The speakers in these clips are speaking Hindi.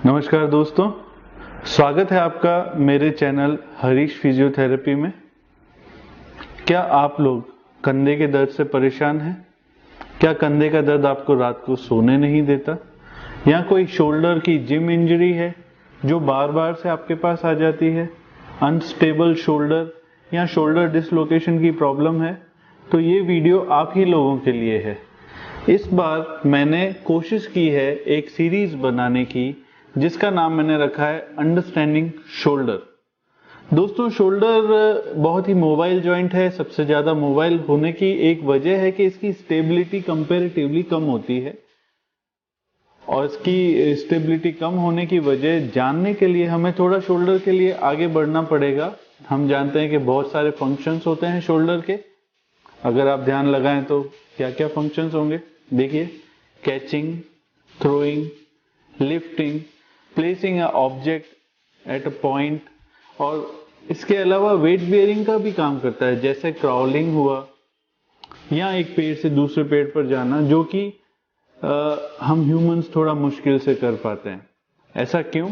नमस्कार दोस्तों, स्वागत है आपका मेरे चैनल हरीश फिजियोथेरेपी में। क्या आप लोग कंधे के दर्द से परेशान हैं? क्या कंधे का दर्द आपको रात को सोने नहीं देता, या कोई शोल्डर की जिम इंजरी है जो बार बार से आपके पास आ जाती है, अनस्टेबल शोल्डर या शोल्डर डिसलोकेशन की प्रॉब्लम है? तो ये वीडियो आप ही लोगों के लिए है। इस बार मैंने कोशिश की है एक सीरीज बनाने की जिसका नाम मैंने रखा है अंडरस्टैंडिंग शोल्डर। दोस्तों, शोल्डर बहुत ही मोबाइल जॉइंट है। सबसे ज्यादा मोबाइल होने की एक वजह है कि इसकी स्टेबिलिटी कंपैरेटिवली कम होती है, और इसकी स्टेबिलिटी कम होने की वजह जानने के लिए हमें थोड़ा शोल्डर के लिए आगे बढ़ना पड़ेगा। हम जानते हैं कि बहुत सारे फंक्शंस होते हैं शोल्डर के। अगर आप ध्यान लगाएं तो क्या क्या फंक्शंस होंगे, देखिए। Catching, throwing, lifting, placing a object at a point, और इसके अलावा वेट बियरिंग का भी काम करता है, जैसे क्राउलिंग हुआ या एक पेड़ से दूसरे पेड़ पर जाना, जो कि हम ह्यूमंस थोड़ा मुश्किल से कर पाते हैं। ऐसा क्यों?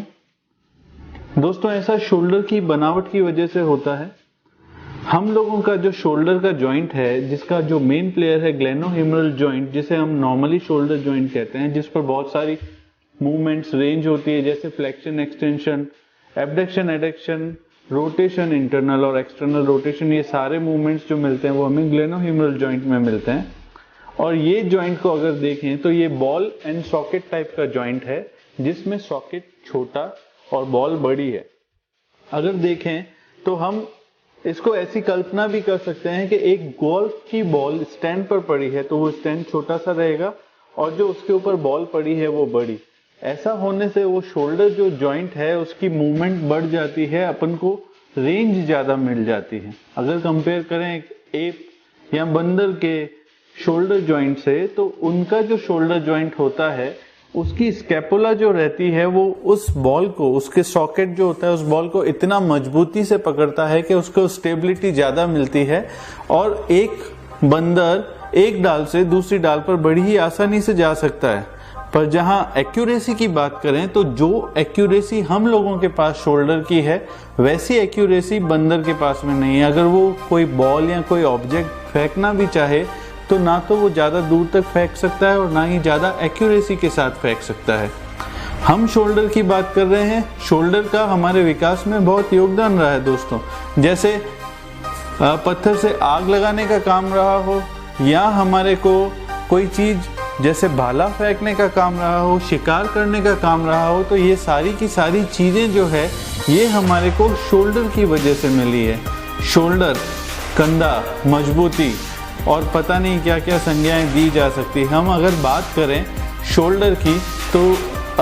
दोस्तों, ऐसा शोल्डर की बनावट की वजह से होता है। हम लोगों का जो शोल्डर का जॉइंट है, जिसका जो मेन प्लेयर है ग्लेनोह्यूमरल जॉइंट, जिसे हम नॉर्मली शोल्डर जॉइंट कहते हैं, जिस पर बहुत सारी मूवमेंट्स रेंज होती है, जैसे flexion, extension, abduction, adduction, rotation, internal और एक्सटर्नल रोटेशन। ये सारे मूवमेंट्स जो मिलते हैं वो हमें ग्लेनोह्यूमरल जॉइंट में मिलते हैं। और ये जॉइंट को अगर देखें तो ये बॉल एंड सॉकेट टाइप का जॉइंट है, जिसमें सॉकेट छोटा और बॉल बड़ी है। अगर देखें तो हम इसको ऐसी कल्पना भी कर सकते हैं कि एक गोल्फ की बॉल स्टैंड पर पड़ी है तो वो स्टैंड छोटा सा रहेगा, और जो उसके ऊपर बॉल पड़ी है वो बड़ी। ऐसा होने से वो शोल्डर जो जॉइंट है उसकी मूवमेंट बढ़ जाती है, अपन को रेंज ज्यादा मिल जाती है। अगर कंपेयर करें एक एप या बंदर के शोल्डर जॉइंट से, तो उनका जो शोल्डर जॉइंट होता है उसकी स्कैपुला जो रहती है वो उस बॉल को, उसके सॉकेट जो होता है उस बॉल को इतना मजबूती से पकड़ता है कि उसको स्टेबिलिटी ज्यादा मिलती है, और एक बंदर एक डाल से दूसरी डाल पर बड़ी ही आसानी से जा सकता है। पर जहां एक्यूरेसी की बात करें तो जो एक्यूरेसी हम लोगों के पास शोल्डर की है, वैसी एक्यूरेसी बंदर के पास में नहीं है। अगर वो कोई बॉल या कोई ऑब्जेक्ट फेंकना भी चाहे तो ना तो वो ज्यादा दूर तक फेंक सकता है और ना ही ज्यादा एक्यूरेसी के साथ फेंक सकता है। हम शोल्डर की बात कर रहे हैं। शोल्डर का हमारे विकास में बहुत योगदान रहा है दोस्तों। जैसे पत्थर से आग लगाने का काम रहा हो, या हमारे को कोई चीज जैसे भाला फेंकने का काम रहा हो, शिकार करने का काम रहा हो, तो ये सारी की सारी चीजें जो है ये हमारे को शोल्डर की वजह से मिली है। शोल्डर, कंधा, मजबूती और पता नहीं क्या क्या संज्ञाएं दी जा सकती। हम अगर बात करें शोल्डर की तो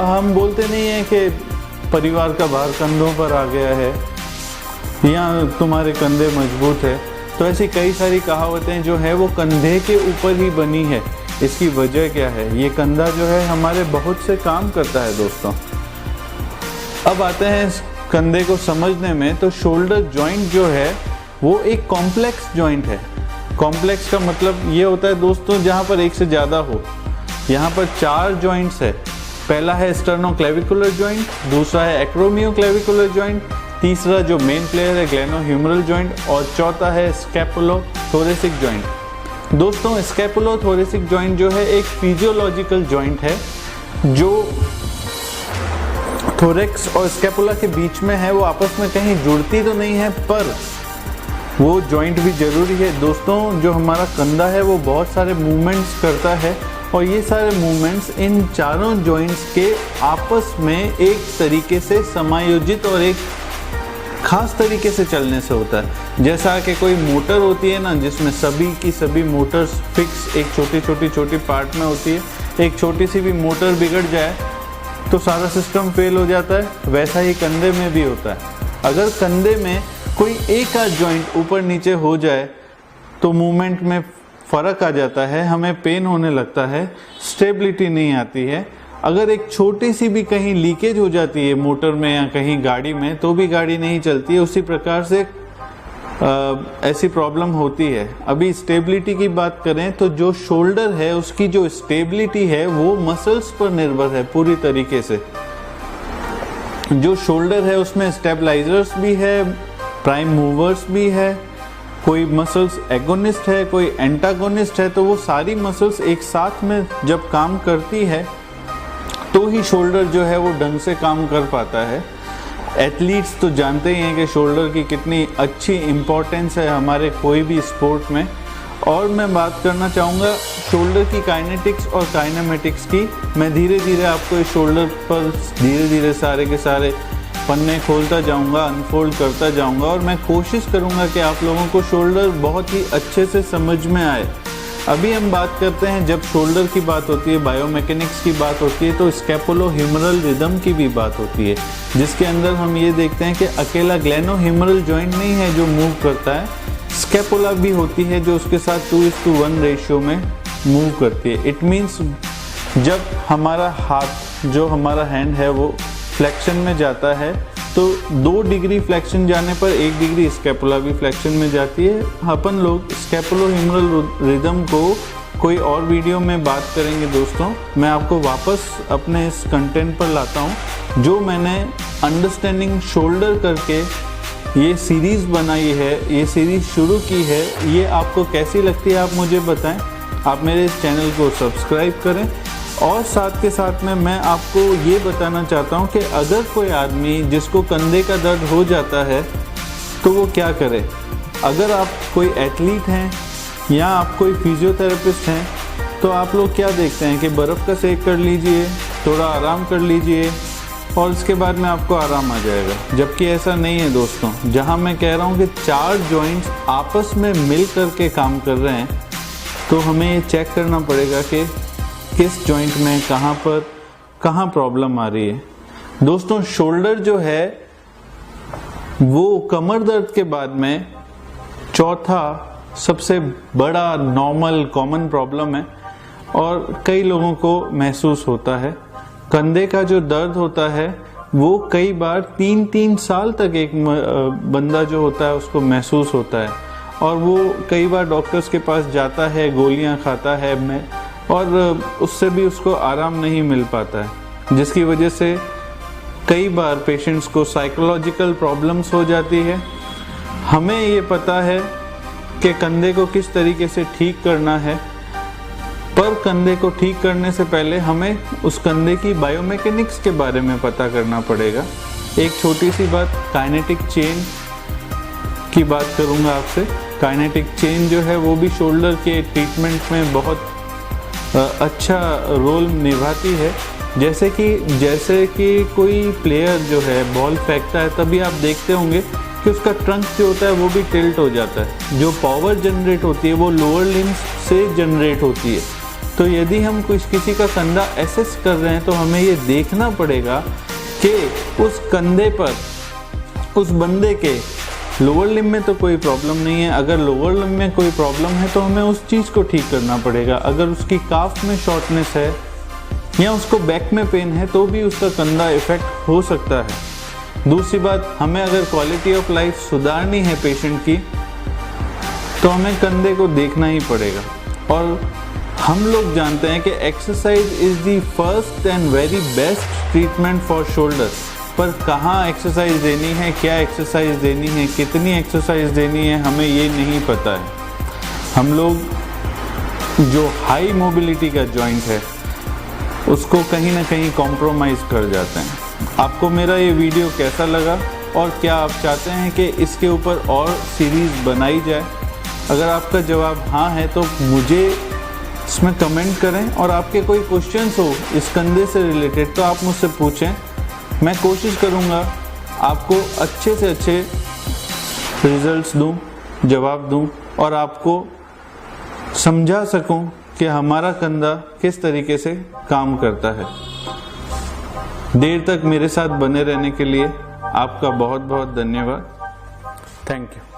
हम बोलते नहीं है कि परिवार का भार कंधों पर आ गया है या तुम्हारे कंधे मजबूत है। तो ऐसी कई सारी कहावतें जो है वो कंधे के ऊपर ही बनी है। इसकी वजह क्या है? ये कंधा जो है हमारे बहुत से काम करता है दोस्तों। अब आते हैं इस कंधे को समझने में। तो शोल्डर जॉइंट जो है वो एक कॉम्प्लेक्स जॉइंट है। कॉम्प्लेक्स का मतलब ये होता है दोस्तों जहां पर एक से ज्यादा हो। यहाँ पर 4 जॉइंट्स है। पहला है स्टर्नोक्लेविकुलर जॉइंट, दूसरा है एक्रोमियोक्लेविकुलर जॉइंट, तीसरा जो मेन प्लेयर है ग्लेनोह्यूमरल जॉइंट, और चौथा है स्कैपुलोथोरेसिक जॉइंट। दोस्तों, स्कैपुलोथोरेसिक जॉइंट जो है एक फिजियोलॉजिकल जॉइंट है जो थोरेक्स और स्कैपुला के बीच में है। वो आपस में कहीं जुड़ती तो नहीं है, पर वो जॉइंट भी जरूरी है दोस्तों। जो हमारा कंधा है वो बहुत सारे मूवमेंट्स करता है, और ये सारे मूवमेंट्स इन चारों जॉइंट्स के आपस में एक तरीके से समायोजित और एक खास तरीके से चलने से होता है। जैसा कि कोई मोटर होती है ना, जिसमें सभी की सभी मोटर्स फिक्स एक छोटी पार्ट में होती है। एक छोटी सी भी मोटर बिगड़ जाए तो सारा सिस्टम फेल हो जाता है। वैसा ही कंधे में भी होता है। अगर कंधे में कोई एक आध जॉइंट ऊपर नीचे हो जाए तो मूवमेंट में फर्क आ जाता है, हमें पेन होने लगता है, स्टेबिलिटी नहीं आती है। अगर एक छोटी सी भी कहीं लीकेज हो जाती है मोटर में या कहीं गाड़ी में, तो भी गाड़ी नहीं चलती है। उसी प्रकार से ऐसी प्रॉब्लम होती है। अभी स्टेबिलिटी की बात करें तो जो शोल्डर है उसकी जो स्टेबिलिटी है वो मसल्स पर निर्भर है पूरी तरीके से। जो शोल्डर है उसमें स्टेबलाइजर्स भी है, प्राइम मूवर्स भी है, कोई मसल्स एगोनिस्ट है, कोई एंटागोनिस्ट है। तो वो सारी मसल्स एक साथ में जब काम करती है तो ही शोल्डर जो है वो ढंग से काम कर पाता है। एथलीट्स तो जानते ही हैं कि शोल्डर की कितनी अच्छी इम्पोर्टेंस है हमारे कोई भी स्पोर्ट में। और मैं बात करना चाहूँगा शोल्डर की काइनेटिक्स और काइनेमेटिक्स की। मैं धीरे धीरे आपको इस शोल्डर पर धीरे धीरे सारे के सारे पन्ने खोलता जाऊँगा, अनफोल्ड करता जाऊँगा, और मैं कोशिश करूँगा कि आप लोगों को शोल्डर बहुत ही अच्छे से समझ में आए। अभी हम बात करते हैं, जब शोल्डर की बात होती है, बायोमैकेनिक्स की बात होती है, तो स्कैपुलो-ह्यूमरल रिदम की भी बात होती है, जिसके अंदर हम ये देखते हैं कि अकेला ग्लेनो-ह्यूमरल जॉइंट नहीं है जो मूव करता है, स्कैपुला भी होती है जो उसके साथ 2:1 रेशियो में मूव करती है। इट मीन्स जब हमारा हाथ, जो हमारा हैंड है, वो फ्लेक्शन में जाता है तो 2 डिग्री फ्लेक्शन जाने पर 1 डिग्री स्कैपुला भी फ्लेक्शन में जाती है। अपन लोग स्कैपुलो-ह्यूमरल रिदम को कोई और वीडियो में बात करेंगे दोस्तों। मैं आपको वापस अपने इस कंटेंट पर लाता हूँ। जो मैंने अंडरस्टैंडिंग शोल्डर करके ये सीरीज़ बनाई है, ये सीरीज़ शुरू की है, ये आपको कैसी लगती है आप मुझे बताएं। आप मेरे इस चैनल को सब्सक्राइब करें, और साथ के साथ में मैं आपको ये बताना चाहता हूँ कि अगर कोई आदमी जिसको कंधे का दर्द हो जाता है तो वो क्या करे। अगर आप कोई एथलीट हैं या आप कोई फिजियोथेरेपिस्ट हैं तो आप लोग क्या देखते हैं कि बर्फ़ का सेक कर लीजिए, थोड़ा आराम कर लीजिए और उसके बाद में आपको आराम आ जाएगा। जबकि ऐसा नहीं है दोस्तों। जहाँ मैं कह रहा हूँ कि 4 जॉइंट्स आपस में मिल कर के काम कर रहे हैं, तो हमें ये चेक करना पड़ेगा कि किस जॉइंट में कहाँ प्रॉब्लम आ रही है। दोस्तों शोल्डर जो है वो कमर दर्द के बाद में चौथा सबसे बड़ा नॉर्मल कॉमन प्रॉब्लम है, और कई लोगों को महसूस होता है। कंधे का जो दर्द होता है वो कई बार 3-3 साल तक एक बंदा जो होता है उसको महसूस होता है, और वो कई बार डॉक्टर्स के पास जाता है, गोलियां खाता है और उससे भी उसको आराम नहीं मिल पाता है, जिसकी वजह से कई बार पेशेंट्स को साइकोलॉजिकल प्रॉब्लम्स हो जाती है। हमें ये पता है कि कंधे को किस तरीके से ठीक करना है, पर कंधे को ठीक करने से पहले हमें उस कंधे की बायोमैकेनिक्स के बारे में पता करना पड़ेगा। एक छोटी सी बात, काइनेटिक चेन की बात करूँगा आपसे। काइनेटिक चेन जो है वो भी शोल्डर के ट्रीटमेंट में बहुत अच्छा रोल निभाती है। जैसे कि कोई प्लेयर जो है बॉल फेंकता है, तभी आप देखते होंगे कि उसका ट्रंक जो होता है वो भी टिल्ट हो जाता है। जो पावर जनरेट होती है वो लोअर लिम्स से जनरेट होती है। तो यदि हम किसी का कंधा एसेस कर रहे हैं तो हमें ये देखना पड़ेगा कि उस कंधे पर उस बंदे के लोअर लिम्ब में तो कोई प्रॉब्लम नहीं है। अगर लोअर लिम्ब में कोई प्रॉब्लम है तो हमें उस चीज़ को ठीक करना पड़ेगा। अगर उसकी काफ में शॉर्टनेस है या उसको बैक में पेन है तो भी उसका कंधा इफेक्ट हो सकता है। दूसरी बात, हमें अगर क्वालिटी ऑफ लाइफ सुधारनी है पेशेंट की तो हमें कंधे को देखना ही पड़ेगा। और हम लोग जानते हैं कि exercise is the first and very best treatment for shoulder. पर कहाँ एक्सरसाइज देनी है, क्या एक्सरसाइज देनी है, कितनी एक्सरसाइज देनी है, हमें ये नहीं पता है। हम लोग जो हाई मोबिलिटी का जॉइंट है उसको कहीं ना कहीं कॉम्प्रोमाइज़ कर जाते हैं। आपको मेरा ये वीडियो कैसा लगा और क्या आप चाहते हैं कि इसके ऊपर और सीरीज़ बनाई जाए? अगर आपका जवाब हाँ है तो मुझे इसमें कमेंट करें, और आपके कोई क्वेश्चंस हो इस कंधे से रिलेटेड तो आप मुझसे पूछें। मैं कोशिश करूँगा आपको अच्छे से अच्छे रिजल्ट्स दूँ, जवाब दूँ, और आपको समझा सकूँ कि हमारा कंधा किस तरीके से काम करता है। देर तक मेरे साथ बने रहने के लिए आपका बहुत बहुत धन्यवाद। Thank you.